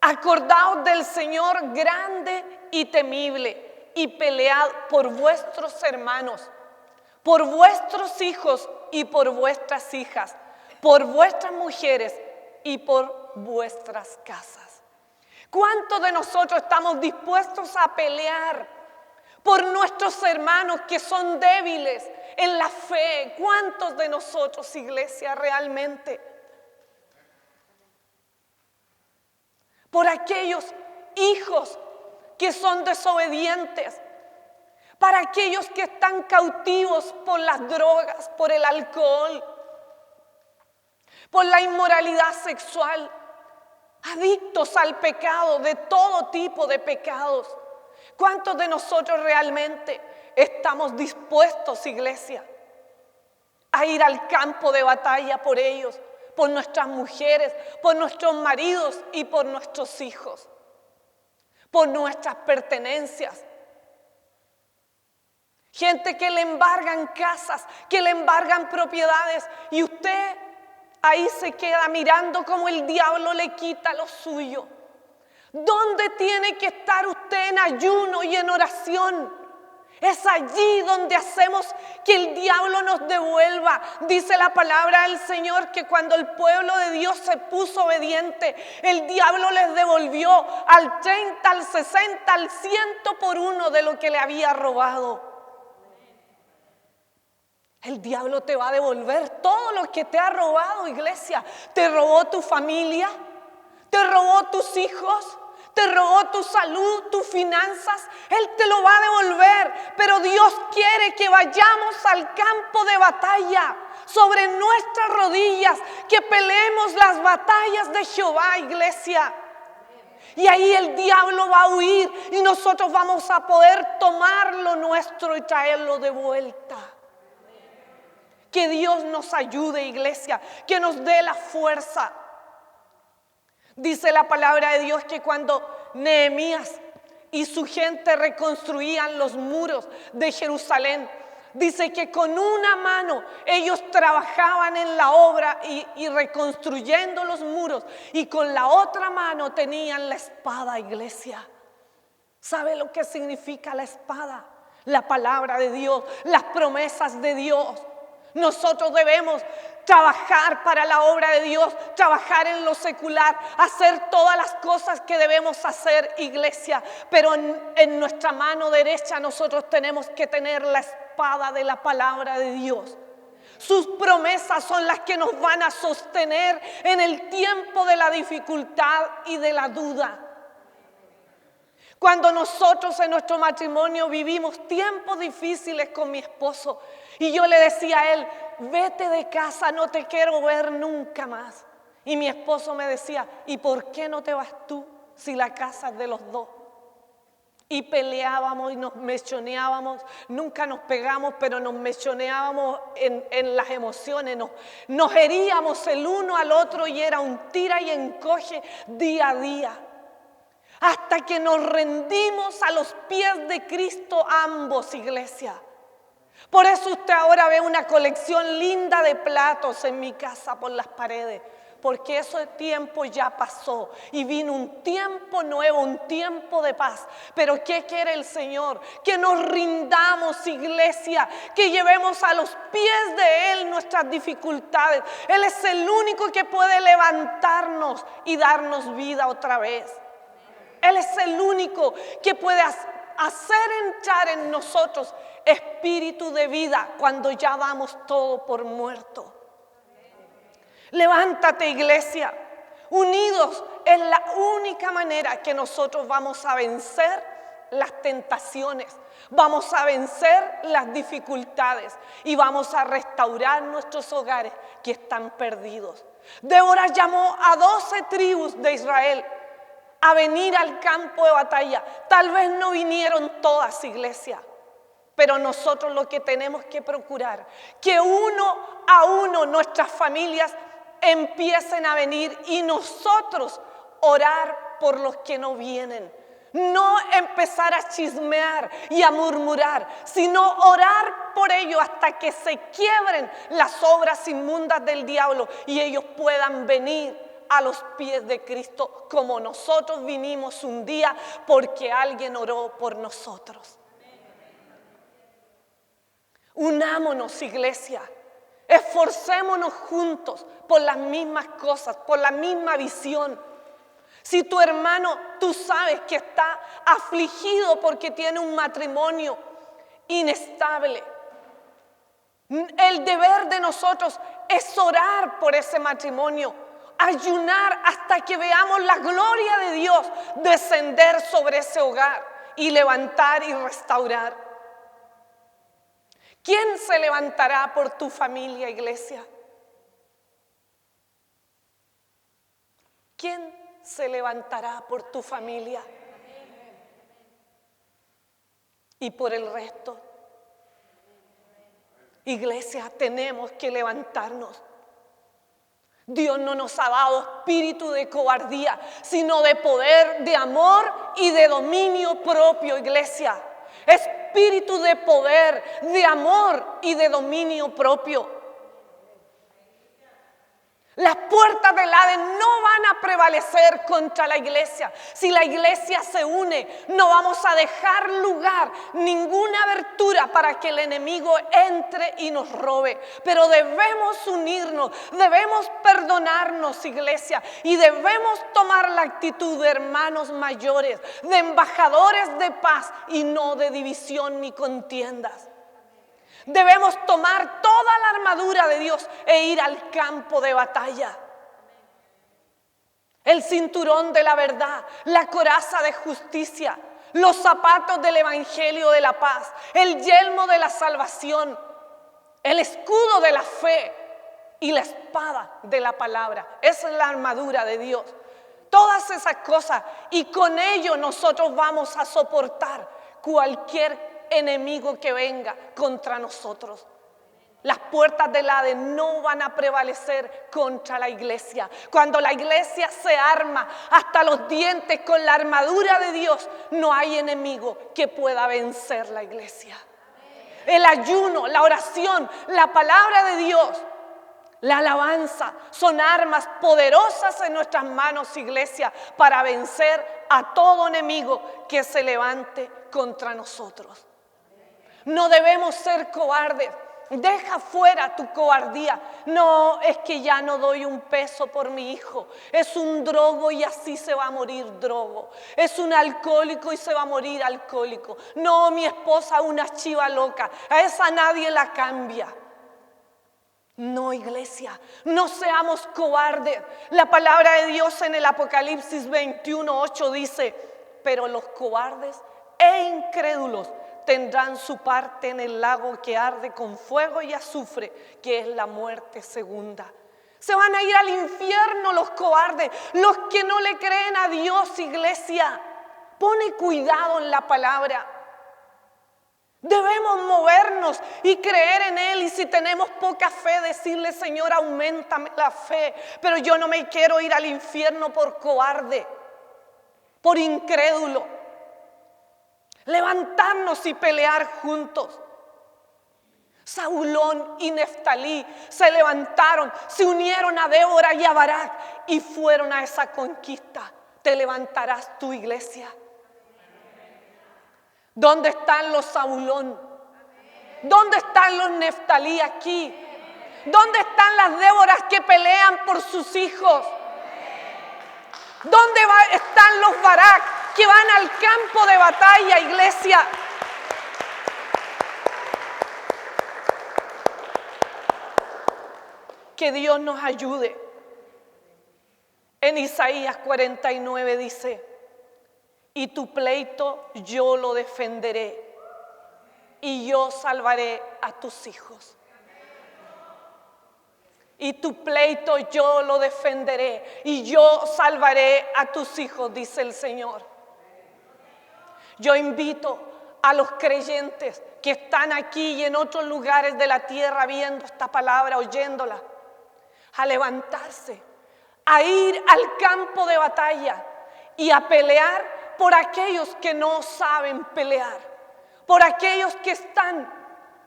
Acordaos del Señor grande y temible y pelead por vuestros hermanos, por vuestros hijos y por vuestras hijas, por vuestras mujeres y por vuestras casas. ¿Cuántos de nosotros estamos dispuestos a pelear por nuestros hermanos que son débiles en la fe? ¿Cuántos de nosotros, iglesia, realmente? Por aquellos hijos que son desobedientes, para aquellos que están cautivos por las drogas, por el alcohol, por la inmoralidad sexual, adictos al pecado, de todo tipo de pecados. ¿Cuántos de nosotros realmente estamos dispuestos, iglesia, a ir al campo de batalla por ellos, por nuestras mujeres, por nuestros maridos y por nuestros hijos, por nuestras pertenencias? Gente que le embargan casas, que le embargan propiedades, y usted ahí se queda mirando cómo el diablo le quita lo suyo. ¿Dónde tiene que estar usted en ayuno y en oración? Es allí donde hacemos que el diablo nos devuelva. Dice la palabra del Señor que cuando el pueblo de Dios se puso obediente, el diablo les devolvió al 30, al 60, al 100 por uno de lo que le había robado. El diablo te va a devolver todo lo que te ha robado, iglesia. Te robó tu familia, te robó tus hijos, te robó tu salud, tus finanzas. Él te lo va a devolver. Pero Dios quiere que vayamos al campo de batalla, sobre nuestras rodillas, que peleemos las batallas de Jehová, iglesia. Y ahí el diablo va a huir y nosotros vamos a poder tomar lo nuestro y traerlo de vuelta. Que Dios nos ayude, iglesia, que nos dé la fuerza. Dice la palabra de Dios que cuando Nehemías y su gente reconstruían los muros de Jerusalén, dice que con una mano ellos trabajaban en la obra y reconstruyendo los muros, y con la otra mano tenían la espada, iglesia. ¿Sabe lo que significa la espada? La palabra de Dios, las promesas de Dios. Nosotros debemos trabajar para la obra de Dios, trabajar en lo secular, hacer todas las cosas que debemos hacer, iglesia. Pero en nuestra mano derecha nosotros tenemos que tener la espada de la palabra de Dios. Sus promesas son las que nos van a sostener en el tiempo de la dificultad y de la duda. Cuando nosotros en nuestro matrimonio vivimos tiempos difíciles con mi esposo, y yo le decía a él: vete de casa, no te quiero ver nunca más. Y mi esposo me decía: ¿y por qué no te vas tú si la casa es de los dos? Y peleábamos y nos mechoneábamos, nunca nos pegamos, pero nos mechoneábamos en las emociones, nos heríamos el uno al otro y era un tira y encoge día a día. Hasta que nos rendimos a los pies de Cristo ambos, iglesia. Por eso usted ahora ve una colección linda de platos en mi casa por las paredes, porque ese tiempo ya pasó y vino un tiempo nuevo, un tiempo de paz. Pero ¿qué quiere el Señor? Que nos rindamos, iglesia, que llevemos a los pies de Él nuestras dificultades. Él es el único que puede levantarnos y darnos vida otra vez. Él es el único que puede hacer entrar en nosotros espíritu de vida cuando ya damos todo por muerto. Levántate, iglesia. Unidos es la única manera que nosotros vamos a vencer las tentaciones, vamos a vencer las dificultades y vamos a restaurar nuestros hogares que están perdidos. Débora llamó a 12 tribus de Israel a venir al campo de batalla. Tal vez no vinieron todas, iglesia, pero nosotros lo que tenemos que procurar, que uno a uno nuestras familias empiecen a venir y nosotros orar por los que no vienen. No empezar a chismear y a murmurar, sino orar por ellos hasta que se quiebren las obras inmundas del diablo y ellos puedan venir a los pies de Cristo, como nosotros vinimos un día porque alguien oró por nosotros. Unámonos, iglesia, esforcémonos juntos por las mismas cosas, por la misma visión. Si tu hermano, tú sabes que está afligido porque tiene un matrimonio inestable, el deber de nosotros es orar por ese matrimonio, ayunar hasta que veamos la gloria de Dios descender sobre ese hogar y levantar y restaurar. ¿Quién se levantará por tu familia, iglesia? ¿Quién se levantará por tu familia? Y por el resto. Iglesia, tenemos que levantarnos. Dios no nos ha dado espíritu de cobardía, sino de poder, de amor y de dominio propio, iglesia. Espíritu de poder, de amor y de dominio propio. Las puertas del Hades no van a prevalecer contra la iglesia. Si la iglesia se une, no vamos a dejar lugar, ninguna abertura para que el enemigo entre y nos robe. Pero debemos unirnos, debemos perdonarnos, iglesia, y debemos tomar la actitud de hermanos mayores, de embajadores de paz y no de división ni contiendas. Debemos tomar toda la armadura de Dios e ir al campo de batalla. El cinturón de la verdad, la coraza de justicia, los zapatos del evangelio de la paz, el yelmo de la salvación, el escudo de la fe y la espada de la palabra. Esa es la armadura de Dios. Todas esas cosas, y con ello nosotros vamos a soportar cualquier enemigo que venga contra nosotros. Las puertas del Hades no van a prevalecer contra la iglesia. Cuando la iglesia se arma hasta los dientes con la armadura de Dios, no hay enemigo que pueda vencer la iglesia. El ayuno, la oración, la palabra de Dios, la alabanza son armas poderosas en nuestras manos, iglesia, para vencer a todo enemigo que se levante contra nosotros. No debemos ser cobardes. Deja fuera tu cobardía. No, es que ya no doy un peso por mi hijo. Es un drogo y así se va a morir drogo. Es un alcohólico y se va a morir alcohólico. No, mi esposa una chiva loca. A esa nadie la cambia. No, iglesia, no seamos cobardes. La palabra de Dios en el Apocalipsis 21:8 dice: pero los cobardes e incrédulos tendrán su parte en el lago que arde con fuego y azufre, que es la muerte segunda. Se van a ir al infierno los cobardes, los que no le creen a Dios, iglesia. Pone cuidado en la palabra. Debemos movernos y creer en Él, y si tenemos poca fe, decirle: Señor, auméntame la fe, pero yo no me quiero ir al infierno por cobarde, por incrédulo. Levantarnos y pelear juntos. Saulón y Neftalí se levantaron, se unieron a Débora y a Barak y fueron a esa conquista. Te levantarás tu iglesia. ¿Dónde están los Saulón? ¿Dónde están los Neftalí aquí? ¿Dónde están las Déboras que pelean por sus hijos? ¿Dónde están los Barak que van al campo de batalla, iglesia? Que Dios nos ayude. En Isaías 49 dice: y tu pleito yo lo defenderé, y yo salvaré a tus hijos. Y tu pleito yo lo defenderé, y yo salvaré a tus hijos, dice el Señor. Yo invito a los creyentes que están aquí y en otros lugares de la tierra viendo esta palabra, oyéndola, a levantarse, a ir al campo de batalla y a pelear por aquellos que no saben pelear, por aquellos que están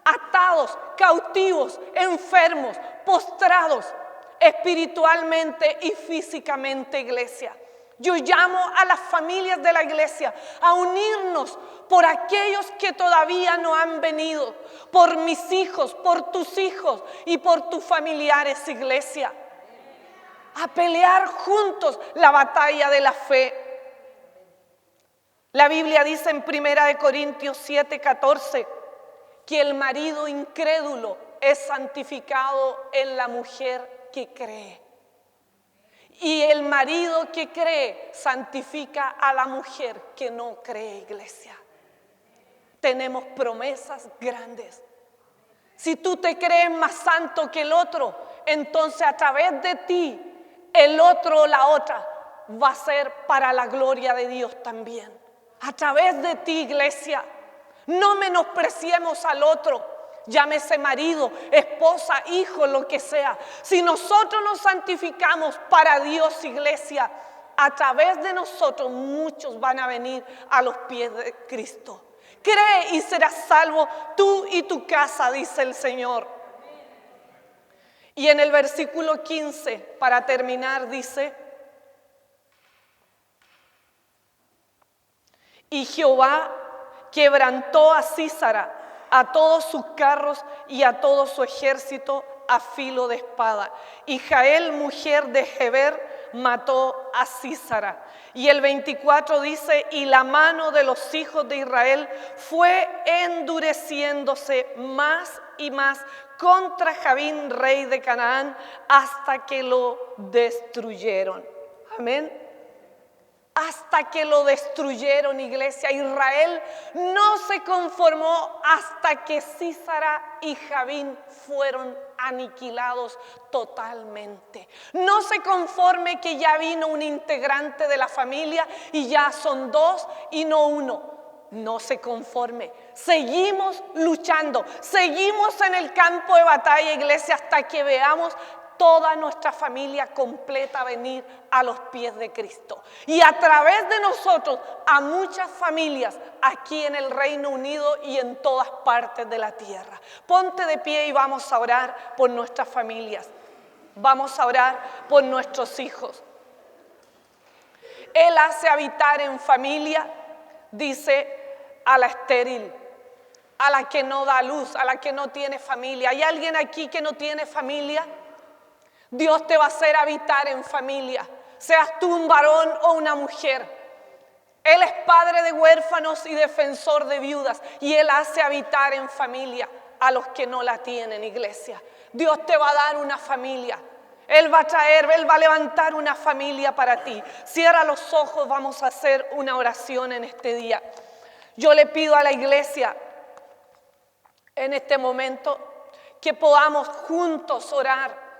atados, cautivos, enfermos, postrados espiritualmente y físicamente, iglesia. Yo llamo a las familias de la iglesia a unirnos por aquellos que todavía no han venido, por mis hijos, por tus hijos y por tus familiares, iglesia. A pelear juntos la batalla de la fe. La Biblia dice en 1 Corintios 7:14 que el marido incrédulo es santificado en la mujer que cree. Y el marido que cree santifica a la mujer que no cree, iglesia. Tenemos promesas grandes. Si tú te crees más santo que el otro, entonces a través de ti, el otro o la otra va a ser para la gloria de Dios también. A través de ti, iglesia, no menospreciemos al otro. Llámese marido, esposa, hijo, lo que sea. Si nosotros nos santificamos para Dios, iglesia, a través de nosotros muchos van a venir a los pies de Cristo. Cree y serás salvo tú y tu casa, dice el Señor. Y en el versículo 15, para terminar, dice: y Jehová quebrantó a Sísara, a todos sus carros y a todo su ejército a filo de espada. Y Jael, mujer de Heber, mató a Sísara. Y el 24 dice: y la mano de los hijos de Israel fue endureciéndose más y más contra Jabín, rey de Canaán, hasta que lo destruyeron. Amén. Hasta que lo destruyeron, iglesia. Israel no se conformó hasta que Sísara y Jabín fueron aniquilados totalmente. No se conforme que ya vino un integrante de la familia y ya son dos y no uno. No se conforme. Seguimos luchando, seguimos en el campo de batalla, iglesia, hasta que veamos toda nuestra familia completa venir a los pies de Cristo. Y a través de nosotros a muchas familias aquí en el Reino Unido y en todas partes de la tierra. Ponte de pie y vamos a orar por nuestras familias. Vamos a orar por nuestros hijos. Él hace habitar en familia, dice, a la estéril, a la que no da luz, a la que no tiene familia. ¿Hay alguien aquí que no tiene familia? Dios te va a hacer habitar en familia, seas tú un varón o una mujer. Él es padre de huérfanos y defensor de viudas, y Él hace habitar en familia a los que no la tienen, iglesia. Dios te va a dar una familia. Él va a levantar una familia para ti. Cierra los ojos, vamos a hacer una oración en este día. Yo le pido a la iglesia en este momento que podamos juntos orar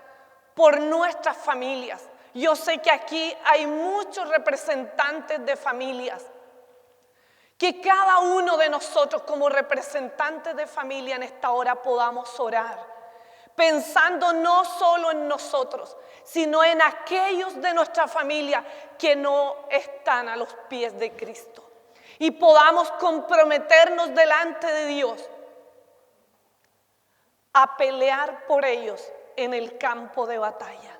por nuestras familias. Yo sé que aquí hay muchos representantes de familias. Que cada uno de nosotros como representantes de familia en esta hora podamos orar, pensando no solo en nosotros, sino en aquellos de nuestra familia que no están a los pies de Cristo. Y podamos comprometernos delante de Dios a pelear por ellos en el campo de batalla.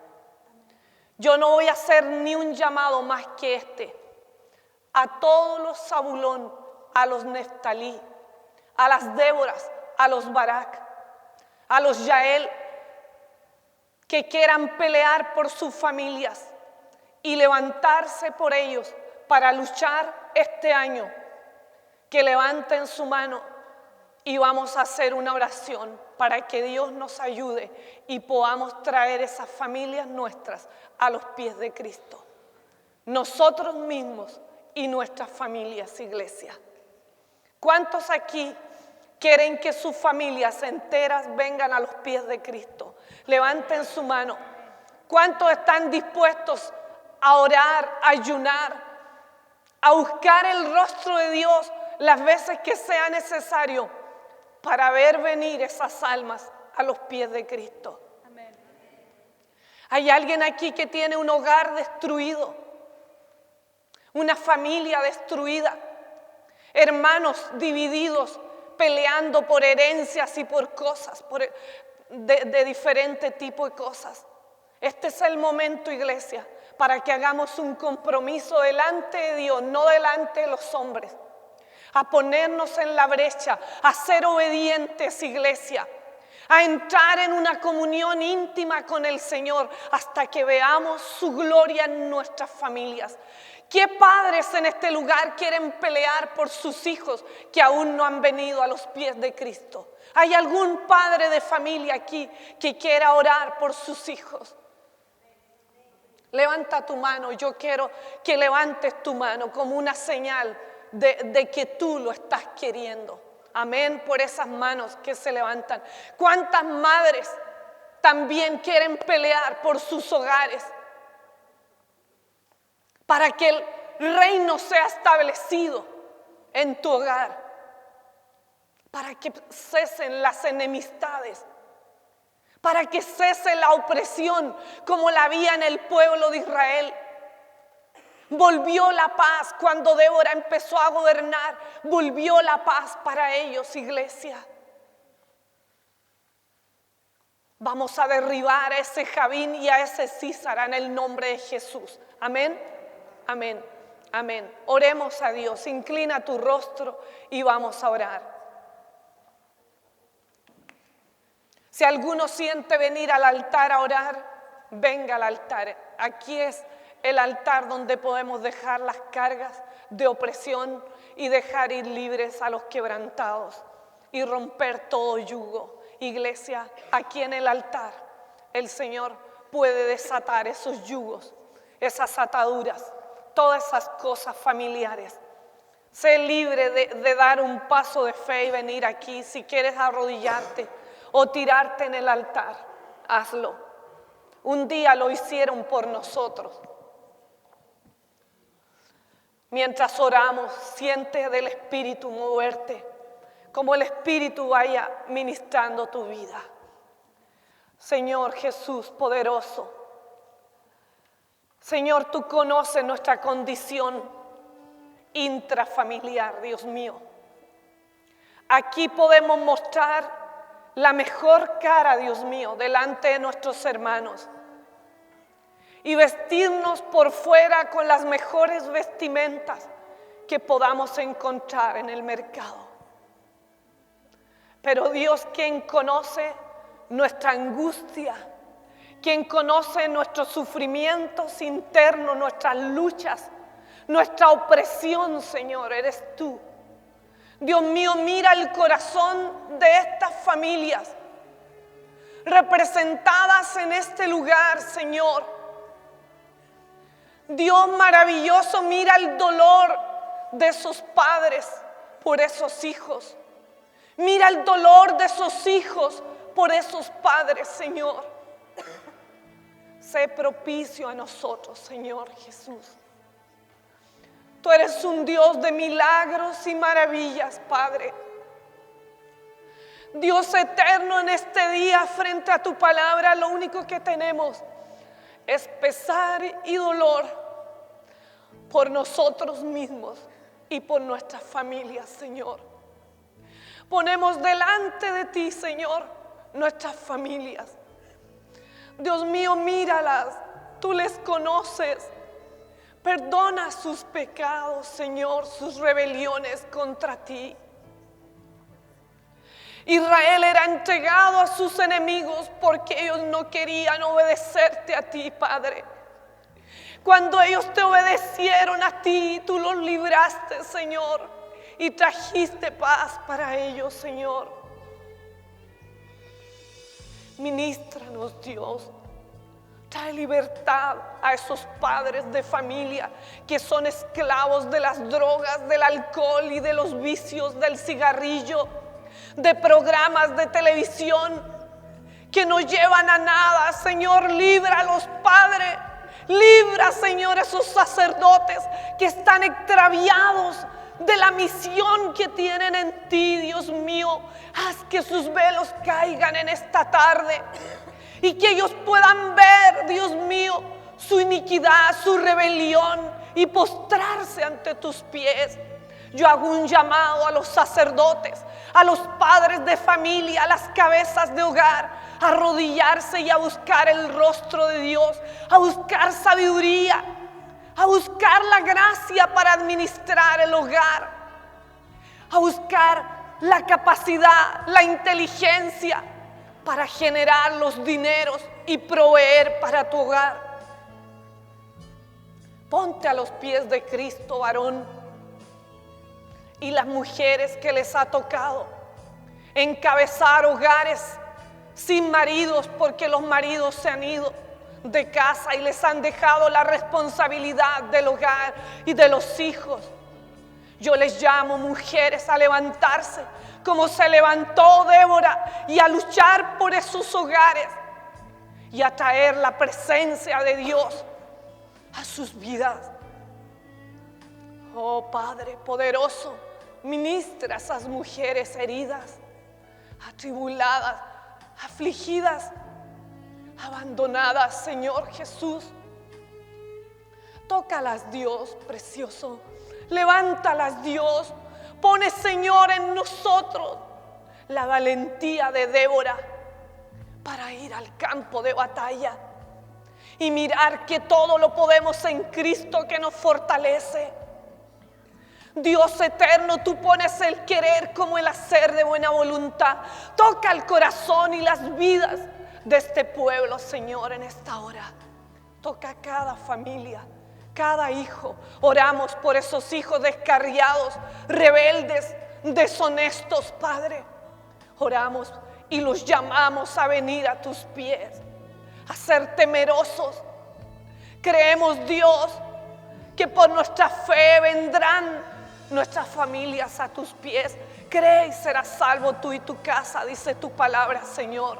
Yo no voy a hacer ni un llamado más que este a todos los Zabulón, a los Neftalí, a las Déboras, a los Barak, a los Yael, que quieran pelear por sus familias y levantarse por ellos para luchar este año, que levanten su mano y vamos a hacer una oración para que Dios nos ayude y podamos traer esas familias nuestras a los pies de Cristo. Nosotros mismos y nuestras familias, iglesia. ¿Cuántos aquí quieren que sus familias enteras vengan a los pies de Cristo? Levanten su mano. ¿Cuántos están dispuestos a orar, a ayunar, a buscar el rostro de Dios las veces que sea necesario para ver venir esas almas a los pies de Cristo? Amén. Hay alguien aquí que tiene un hogar destruido, una familia destruida, hermanos divididos, peleando por herencias y por cosas, de diferente tipo de cosas. Este es el momento, iglesia, para que hagamos un compromiso delante de Dios, no delante de los hombres, a ponernos en la brecha, a ser obedientes, iglesia, a entrar en una comunión íntima con el Señor hasta que veamos su gloria en nuestras familias. ¿Qué padres en este lugar quieren pelear por sus hijos que aún no han venido a los pies de Cristo? ¿Hay algún padre de familia aquí que quiera orar por sus hijos? Levanta tu mano. Yo quiero que levantes tu mano como una señal de que tú lo estás queriendo. Amén, por esas manos que se levantan. ¿Cuántas madres también quieren pelear por sus hogares? Para que el reino sea establecido en tu hogar. Para que cesen las enemistades. Para que cese la opresión como la había en el pueblo de Israel. Volvió la paz cuando Débora empezó a gobernar. Volvió la paz para ellos, iglesia. Vamos a derribar a ese Javín y a ese Císara en el nombre de Jesús. Amén, amén, amén. Oremos a Dios, inclina tu rostro y vamos a orar. Si alguno siente venir al altar a orar, venga al altar. Aquí es el altar donde podemos dejar las cargas de opresión y dejar ir libres a los quebrantados y romper todo yugo. Iglesia, aquí en el altar el Señor puede desatar esos yugos, esas ataduras, todas esas cosas familiares. Sé libre de dar un paso de fe y venir aquí. Si quieres arrodillarte o tirarte en el altar, hazlo. Un día lo hicieron por nosotros. Mientras oramos, siente del Espíritu moverte, como el Espíritu vaya ministrando tu vida. Señor Jesús poderoso, Señor, tú conoces nuestra condición intrafamiliar, Dios mío. Aquí podemos mostrar la mejor cara, Dios mío, delante de nuestros hermanos y vestirnos por fuera con las mejores vestimentas que podamos encontrar en el mercado. Pero Dios, quien conoce nuestra angustia, quien conoce nuestros sufrimientos internos, nuestras luchas, nuestra opresión, Señor, eres tú. Dios mío, mira el corazón de estas familias representadas en este lugar, Señor. Dios maravilloso, mira el dolor de esos padres por esos hijos. Mira el dolor de esos hijos por esos padres, Señor. Sé propicio a nosotros, Señor Jesús. Tú eres un Dios de milagros y maravillas, Padre. Dios eterno, en este día frente a tu palabra, lo único que tenemos es pesar y dolor por nosotros mismos y por nuestras familias, Señor. Ponemos delante de ti, Señor, nuestras familias. Dios mío, míralas, tú les conoces. Perdona sus pecados, Señor, sus rebeliones contra ti. Israel era entregado a sus enemigos porque ellos no querían obedecerte a ti, Padre. Cuando ellos te obedecieron a ti, tú los libraste, Señor, y trajiste paz para ellos, Señor. Ministranos, Dios. Trae libertad a esos padres de familia que son esclavos de las drogas, del alcohol y de los vicios, del cigarrillo, de programas de televisión que no llevan a nada. Señor, líbralos, Padre. Libra, Señor, esos sacerdotes que están extraviados de la misión que tienen en ti, Dios mío. Haz que sus velos caigan en esta tarde y que ellos puedan ver, Dios mío, su iniquidad, su rebelión y postrarse ante tus pies. Yo hago un llamado a los sacerdotes, a los padres de familia, a las cabezas de hogar, a arrodillarse y a buscar el rostro de Dios, a buscar sabiduría, a buscar la gracia para administrar el hogar, a buscar la capacidad, la inteligencia para generar los dineros y proveer para tu hogar. Ponte a los pies de Cristo, varón, y las mujeres que les ha tocado encabezar hogares sin maridos porque los maridos se han ido de casa y les han dejado la responsabilidad del hogar y de los hijos. Yo les llamo, mujeres, a levantarse como se levantó Débora y a luchar por esos hogares y a traer la presencia de Dios a sus vidas. Oh Padre poderoso, ministra a esas mujeres heridas, atribuladas, afligidas, abandonadas, Señor Jesús. Tócalas, Dios precioso. Levántalas, Dios. Pone, Señor, en nosotros la valentía de Débora para ir al campo de batalla y mirar que todo lo podemos en Cristo que nos fortalece. Dios eterno, tú pones el querer como el hacer de buena voluntad. Toca el corazón y las vidas de este pueblo, Señor, en esta hora. Toca cada familia, cada hijo. Oramos por esos hijos descarriados, rebeldes, deshonestos, Padre. Oramos y los llamamos a venir a tus pies, a ser temerosos. Creemos, Dios, que por nuestra fe vendrán nuestras familias a tus pies. Cree y serás salvo tú y tu casa, dice tu palabra, Señor.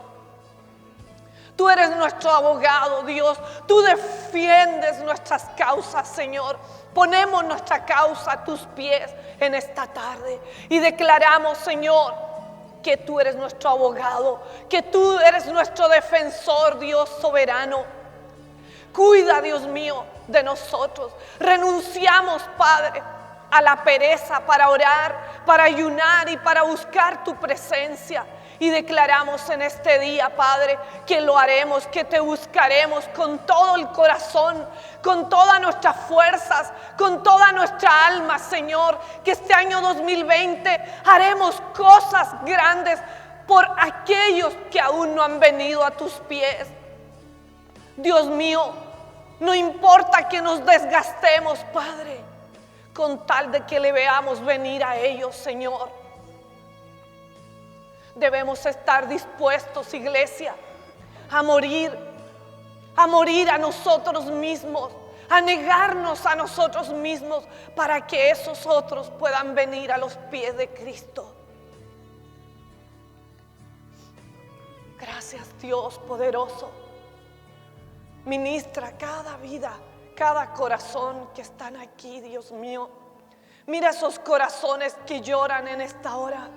Tú eres nuestro abogado, Dios. Tú defiendes nuestras causas, Señor. Ponemos nuestra causa a tus pies en esta tarde y declaramos, Señor, que tú eres nuestro abogado, que tú eres nuestro defensor, Dios soberano. Cuida, Dios mío, de nosotros. Renunciamos, Padre, a la pereza para orar, para ayunar y para buscar tu presencia. Y declaramos en este día, Padre, que lo haremos, que te buscaremos con todo el corazón, con todas nuestras fuerzas, con toda nuestra alma, Señor. Que este año 2020 haremos cosas grandes por aquellos que aún no han venido a tus pies. Dios mío, no importa que nos desgastemos, Padre, con tal de que le veamos venir a ellos, Señor. Debemos estar dispuestos, iglesia, a morir a nosotros mismos, a negarnos a nosotros mismos para que esos otros puedan venir a los pies de Cristo. Gracias, Dios poderoso. Ministra cada vida, cada corazón que están aquí, Dios mío. Mira esos corazones que lloran en esta hora.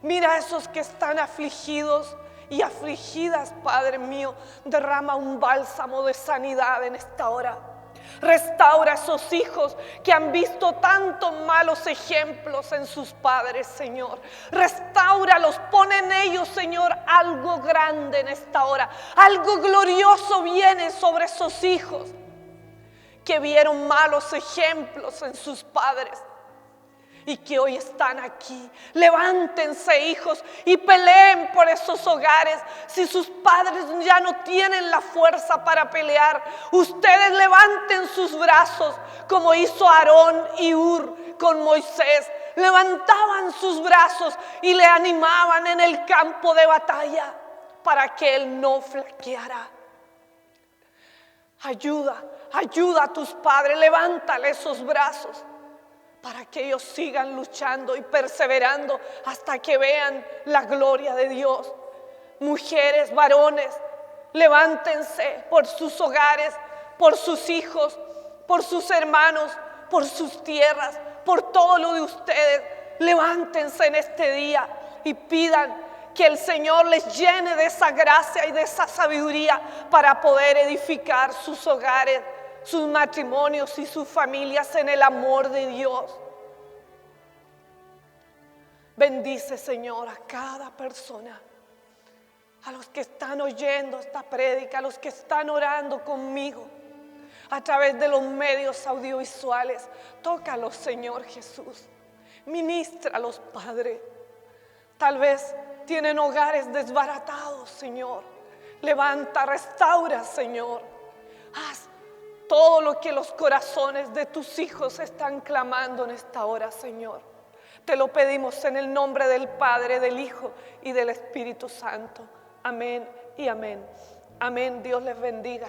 Mira a esos que están afligidos y afligidas, Padre mío. Derrama un bálsamo de sanidad en esta hora. Restaura a esos hijos que han visto tantos malos ejemplos en sus padres, Señor. Restáuralos, pon en ellos, Señor, algo grande en esta hora. Algo glorioso viene sobre esos hijos que vieron malos ejemplos en sus padres y que hoy están aquí. Levántense, hijos, y peleen por esos hogares. Si sus padres ya no tienen la fuerza para pelear, ustedes levanten sus brazos como hizo Aarón y Hur con Moisés. Levantaban sus brazos y le animaban en el campo de batalla para que él no flaqueara. Ayuda a tus padres, levántale esos brazos para que ellos sigan luchando y perseverando hasta que vean la gloria de Dios. Mujeres, varones, levántense por sus hogares, por sus hijos, por sus hermanos, por sus tierras, por todo lo de ustedes. Levántense en este día y pidan que el Señor les llene de esa gracia y de esa sabiduría para poder edificar sus hogares, sus matrimonios y sus familias en el amor de Dios. Bendice, Señor, a cada persona, a los que están oyendo esta prédica, a los que están orando conmigo a través de los medios audiovisuales. Tócalos, Señor Jesús. Ministralos, Padre. Tal vez tienen hogares desbaratados, Señor. Levanta, restaura, Señor. Haz todo lo que los corazones de tus hijos están clamando en esta hora, Señor. Te lo pedimos en el nombre del Padre, del Hijo y del Espíritu Santo. Amén y amén. Amén. Dios les bendiga.